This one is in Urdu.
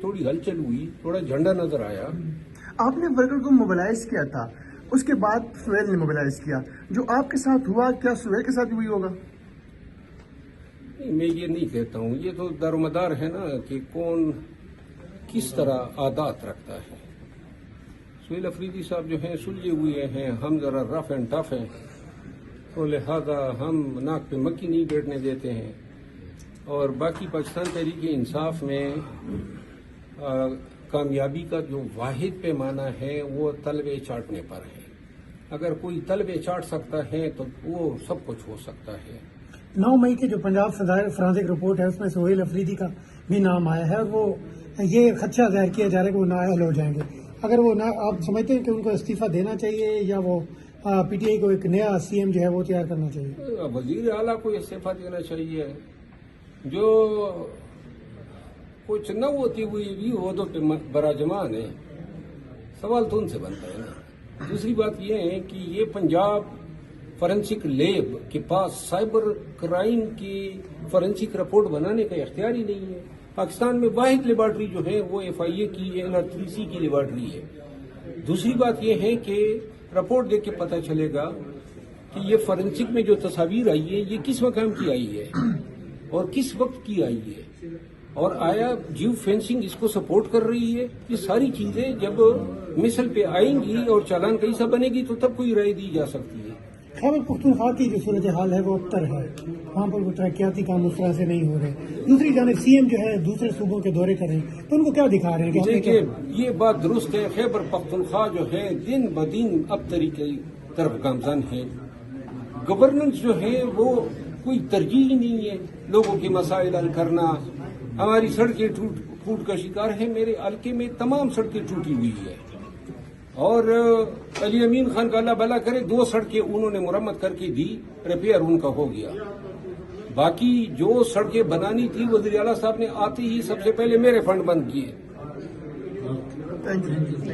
تھوڑی ہلچل ہوئی، تھوڑا جھنڈا نظر آیا. آپ نے ورکر کو موبلائز کیا تھا، اس کے بعد سہیل نے موبلائز کیا. جو آپ کے ساتھ ہوا کیا سہیل کے ساتھ بھی ہوئی ہوگا؟ میں یہ نہیں کہتا ہوں، یہ تو دارومدار ہے نا کہ کون کس طرح عادات رکھتا ہے. سہیل افریدی صاحب جو ہیں سلجھے ہوئے ہیں، ہم ذرا رف اینڈ ٹف ہیں، تو لہذا ہم ناک پہ مکھی نہیں بیٹھنے دیتے ہیں. اور باقی پاکستان تحریک انصاف میں کامیابی کا جو واحد پیمانہ ہے وہ تلوے چاٹنے پر ہے. اگر کوئی تلوے چاٹ سکتا ہے تو وہ سب کچھ ہو سکتا ہے. 9 مئی کی جو پنجاب فرانسک رپورٹ ہے اس میں سہیل افریدی کا بھی نام آیا ہے، اور وہ یہ خدشہ ظاہر کیا جا رہا ہے کہ وہ نااہل ہو جائیں گے. اگر وہ آپ سمجھتے ہیں کہ ان کو استعفیٰ دینا چاہیے یا وہ پی ٹی آئی کو ایک نیا سی ایم جو ہے وہ تیار کرنا چاہیے؟ وزیر اعلیٰ کو استعفیٰ دینا چاہیے. جو کچھ نہ ہوتی ہوئی بھی وہ تو براجمان ہے. سوال تو ان سے بنتا ہے نا. دوسری بات یہ ہے کہ یہ پنجاب فورینسک لیب کے پاس سائبر کرائم کی فورینسک رپورٹ بنانے کا اختیار ہی نہیں ہے. پاکستان میں واحد لیبارٹری جو ہے وہ ایف آئی اے کی NR3C کی لیبارٹری ہے. دوسری بات یہ ہے کہ رپورٹ دیکھ کے پتہ چلے گا کہ یہ فورینسک میں جو تصاویر آئی ہے یہ کس مقام کی آئی ہے اور کس وقت کی آئی ہے، اور آیا جیو فینسنگ اس کو سپورٹ کر رہی ہے. یہ ساری چیزیں جب مثل پہ آئیں گی اور چالان کیسا بنے گی تو تب کوئی رائے دی جا سکتی ہے. خیبر پختونخوا کی جو صورتحال ہے وہ ابتر ہے، وہاں پر وہ ترقیاتی کام اس طرح سے نہیں ہو رہے. دوسری جانب سی ایم جو ہے دوسرے صوبوں کے دورے کر رہے ہیں، تو ان کو کیا دکھا رہے ہیں؟ دیکھیے یہ بات درست ہے، خیبر پختونخوا جو ہے دن بدن ابتری کی طرف گامزن ہے. گورننس جو ہے وہ کوئی ترجیح ہی نہیں ہے. لوگوں کے مسائل حل کرنا، ہماری سڑکیں ٹوٹ کا شکار ہے. میرے علاقے میں تمام سڑکیں ٹوٹی ہوئی ہے، اور علی امین خان کا اللہ بھلا کرے 2 سڑکیں انہوں نے مرمت کر کے دی، ریپیئر ان کا ہو گیا. باقی جو سڑکیں بنانی تھی وزیر اعلیٰ صاحب نے آتے ہی سب سے پہلے میرے فنڈ بند کیے.